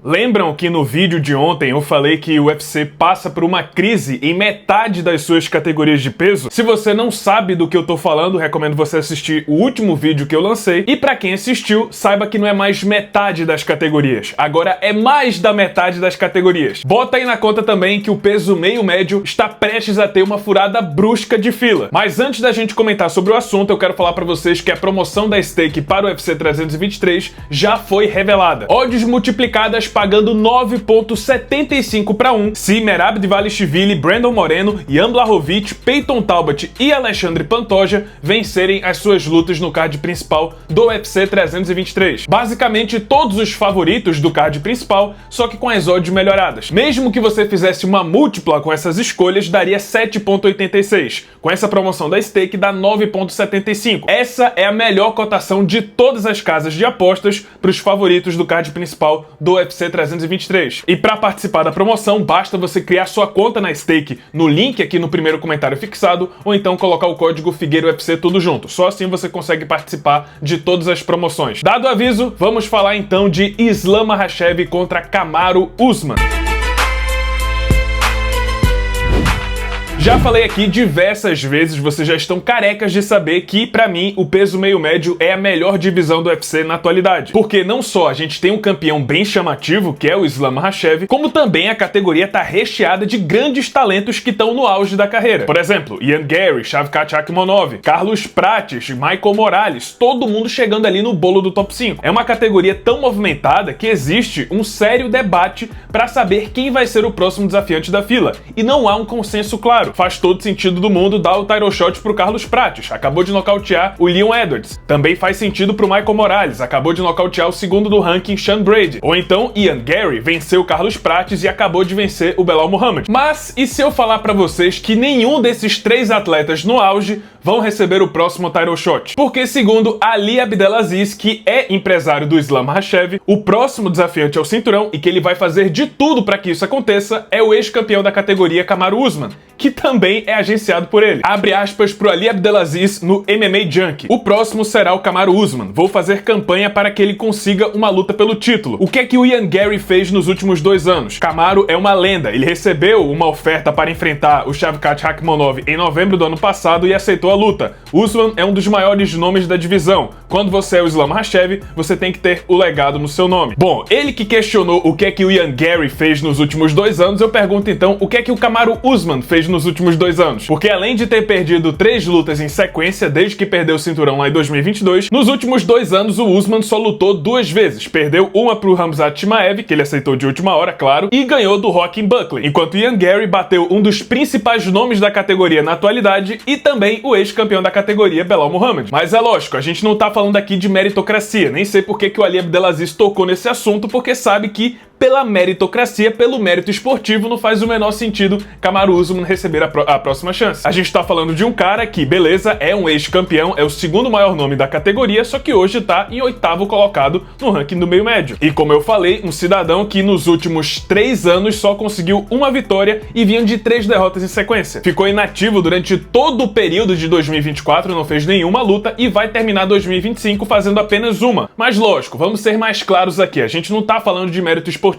Lembram que no vídeo de ontem eu falei que o UFC passa por uma crise em metade das suas categorias de peso? Se você não sabe do que eu tô falando, recomendo você assistir o último vídeo que eu lancei. E pra quem assistiu, saiba que não é mais metade das categorias, agora é mais da metade das categorias. Bota aí na conta também que o peso meio médio está prestes a ter uma furada brusca de fila. Mas antes da gente comentar sobre o assunto, eu quero falar pra vocês que a promoção da Stake para o UFC 323 já foi revelada. Odds multiplicadas pagando 9,75 para 1 se Merab Dvalishvili, Brandon Moreno, Jan Blachowicz, Peyton Talbot e Alexandre Pantoja vencerem as suas lutas no card principal do UFC 323. Basicamente todos os favoritos do card principal, só que com as odds melhoradas. Mesmo que você fizesse uma múltipla com essas escolhas, daria 7,86. Com essa promoção da Stake dá 9,75. Essa é a melhor cotação de todas as casas de apostas para os favoritos do card principal do UFC 323. E para participar da promoção, basta você criar sua conta na Stake no link aqui no primeiro comentário fixado, ou então colocar o código FIGUEIROUFC tudo junto. Só assim você consegue participar de todas as promoções. Dado o aviso, vamos falar então de Islam Makhachev contra Kamaru Usman. Já falei aqui diversas vezes, vocês já estão carecas de saber que, pra mim, o peso meio médio é a melhor divisão do UFC na atualidade. Porque não só a gente tem um campeão bem chamativo, que é o Islam Makhachev, como também a categoria tá recheada de grandes talentos que estão no auge da carreira. Por exemplo, Ian Garry, Shavkat Rakhmonov, Carlos Prates, Michael Morales, todo mundo chegando ali no bolo do top 5. É uma categoria tão movimentada que existe um sério debate pra saber quem vai ser o próximo desafiante da fila, e não há um consenso claro. Faz todo sentido do mundo dar o title shot pro Carlos Prates, acabou de nocautear o Leon Edwards. Também faz sentido pro Michael Morales, acabou de nocautear o segundo do ranking, Sean Brady. Ou então Ian Garry venceu o Carlos Prates e acabou de vencer o Belal Muhammad. Mas e se eu falar pra vocês que nenhum desses três atletas no auge vão receber o próximo title shot? Porque segundo Ali Abdelaziz, que é empresário do Islam Makhachev, o próximo desafiante ao cinturão e que ele vai fazer de tudo para que isso aconteça é o ex-campeão da categoria Kamaru Usman, que também é agenciado por ele. Abre aspas pro Ali Abdelaziz no MMA Junkie. O próximo será o Kamaru Usman. Vou fazer campanha para que ele consiga uma luta pelo título. O que é que o Ian Garry fez nos últimos 2 anos? Kamaru é uma lenda. Ele recebeu uma oferta para enfrentar o Shavkat Rakhmonov em novembro do ano passado e aceitou a luta. Usman é um dos maiores nomes da divisão. Quando você é o Islam Makhachev, você tem que ter o legado no seu nome. Bom, ele que questionou o que é que o Ian Garry fez nos últimos 2 anos, eu pergunto então o que é que o Kamaru Usman fez nos últimos 2 anos. Porque além de ter perdido 3 lutas em sequência desde que perdeu o cinturão lá em 2022, nos últimos 2 anos o Usman só lutou 2 vezes. Perdeu uma pro Khamzat Chimaev, que ele aceitou de última hora, claro, e ganhou do Joaquin Buckley. Enquanto Ian Garry bateu um dos principais nomes da categoria na atualidade e também o ex-campeão da categoria, Belal Muhammad. Mas é lógico, a gente não tá falando aqui de meritocracia. Nem sei por que o Ali Abdelaziz tocou nesse assunto, porque sabe que pela meritocracia, pelo mérito esportivo, não faz o menor sentido Kamaru Usman receber a próxima chance. A gente tá falando de um cara que, beleza, é um ex-campeão, é o segundo maior nome da categoria, só que hoje tá em 8º colocado no ranking do meio médio. E como eu falei, um cidadão que nos últimos 3 anos só conseguiu uma vitória e vinha de 3 derrotas em sequência. Ficou inativo durante todo o período de 2024, não fez nenhuma luta e vai terminar 2025 fazendo apenas uma. Mas lógico, vamos ser mais claros aqui, a gente não tá falando de mérito esportivo.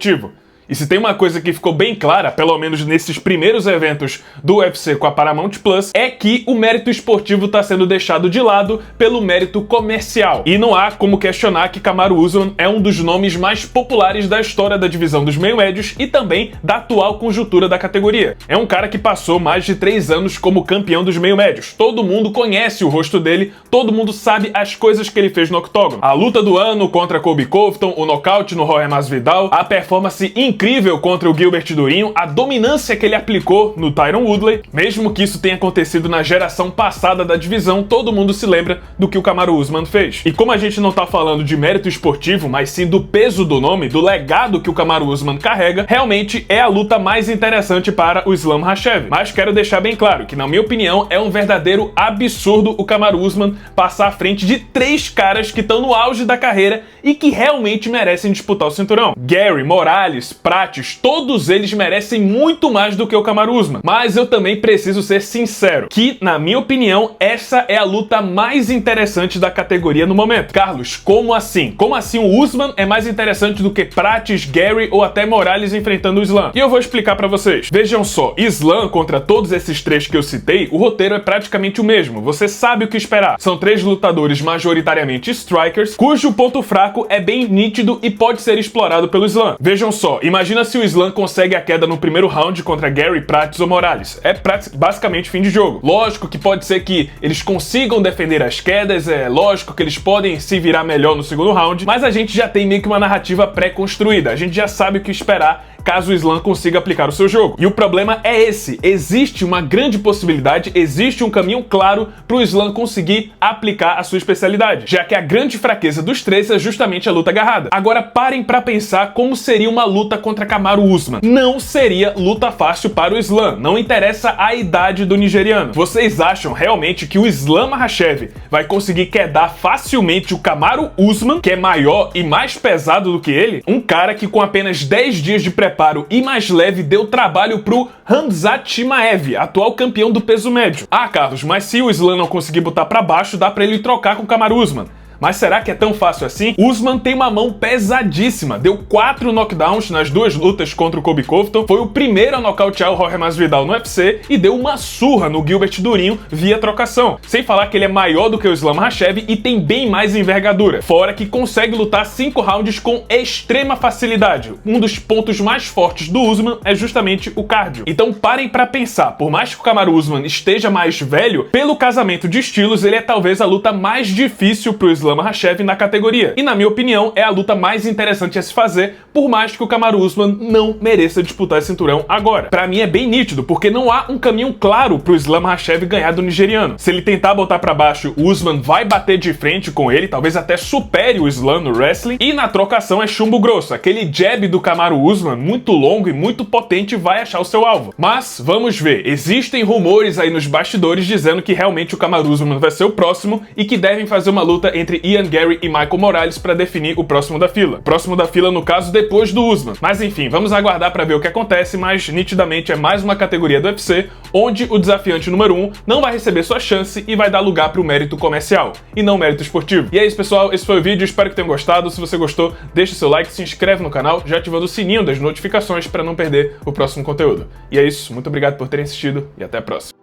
E se tem uma coisa que ficou bem clara, pelo menos nesses primeiros eventos do UFC com a Paramount Plus, é que o mérito esportivo está sendo deixado de lado pelo mérito comercial. E não há como questionar que Kamaru Usman é um dos nomes mais populares da história da divisão dos meio-médios e também da atual conjuntura da categoria. É um cara que passou mais de 3 anos como campeão dos meio-médios. Todo mundo conhece o rosto dele, todo mundo sabe as coisas que ele fez no octógono. A luta do ano contra Colby Covington, o nocaute no Jorge Masvidal, a performance incrível contra o Gilbert Durinho, a dominância que ele aplicou no Tyron Woodley. Mesmo que isso tenha acontecido na geração passada da divisão, todo mundo se lembra do que o Kamaru Usman fez. E como a gente não tá falando de mérito esportivo, mas sim do peso do nome, do legado que o Kamaru Usman carrega, realmente é a luta mais interessante para o Islam Makhachev. Mas quero deixar bem claro que, na minha opinião, é um verdadeiro absurdo o Kamaru Usman passar à frente de 3 caras que estão no auge da carreira e que realmente merecem disputar o cinturão. Garry, Morales, prates, todos eles merecem muito mais do que o Kamaru Usman. Mas eu também preciso ser sincero, que, na minha opinião, essa é a luta mais interessante da categoria no momento. Carlos, como assim? Como assim o Usman é mais interessante do que Prates, Gary ou até Morales enfrentando o Islam? E eu vou explicar pra vocês. Vejam só, Islam contra todos esses três que eu citei, o roteiro é praticamente o mesmo. Você sabe o que esperar. São três lutadores majoritariamente strikers, cujo ponto fraco é bem nítido e pode ser explorado pelo Islam. Vejam só, imagina se o Islam consegue a queda no primeiro round contra Gary, Prates ou Morales. É basicamente fim de jogo. Lógico que pode ser que eles consigam defender as quedas, é lógico que eles podem se virar melhor no segundo round, mas a gente já tem meio que uma narrativa pré-construída. A gente já sabe o que esperar caso o Islam consiga aplicar o seu jogo. E o problema é esse. Existe uma grande possibilidade, existe um caminho claro para o Islam conseguir aplicar a sua especialidade, já que a grande fraqueza dos três é justamente a luta agarrada. Agora parem para pensar como seria uma luta contra Kamaru Usman. Não seria luta fácil para o Islam, não interessa a idade do nigeriano. Vocês acham realmente que o Islam Makhachev vai conseguir quedar facilmente o Kamaru Usman, que é maior e mais pesado do que ele? Um cara que com apenas 10 dias de preparo e mais leve deu trabalho pro Khamzat Chimaev, atual campeão do peso médio. Ah, Carlos, mas se o Islam não conseguir botar pra baixo, dá pra ele trocar com o Kamaru Usman. Mas será que é tão fácil assim? Usman tem uma mão pesadíssima, deu 4 knockdowns nas duas lutas contra o Colby Covington, foi o primeiro a nocautear o Jorge Masvidal no UFC e deu uma surra no Gilbert Durinho via trocação. Sem falar que ele é maior do que o Islam Makhachev e tem bem mais envergadura, fora que consegue lutar 5 rounds com extrema facilidade. Um dos pontos mais fortes do Usman é justamente o cardio. Então parem pra pensar, por mais que o Kamaru Usman esteja mais velho, pelo casamento de estilos ele é talvez a luta mais difícil pro Islam Makhachev na categoria. E na minha opinião, é a luta mais interessante a se fazer, por mais que o Kamaru Usman não mereça disputar esse cinturão agora. Pra mim é bem nítido, porque não há um caminho claro pro Islam Makhachev ganhar do nigeriano. Se ele tentar botar pra baixo, o Usman vai bater de frente com ele, talvez até supere o Islam no wrestling, e na trocação é chumbo grosso. Aquele jab do Kamaru Usman, muito longo e muito potente, vai achar o seu alvo. Mas, vamos ver, existem rumores aí nos bastidores dizendo que realmente o Kamaru Usman vai ser o próximo e que devem fazer uma luta entre Ian Gary e Michael Morales para definir o próximo da fila. Próximo da fila, no caso, depois do Usman. Mas enfim, vamos aguardar para ver o que acontece, mas nitidamente é mais uma categoria do UFC onde o desafiante número 1 não vai receber sua chance e vai dar lugar para o mérito comercial, e não mérito esportivo. E é isso, pessoal, esse foi o vídeo, espero que tenham gostado. Se você gostou, deixa o seu like, se inscreve no canal, já ativando o sininho das notificações para não perder o próximo conteúdo. E é isso, muito obrigado por terem assistido e até a próxima.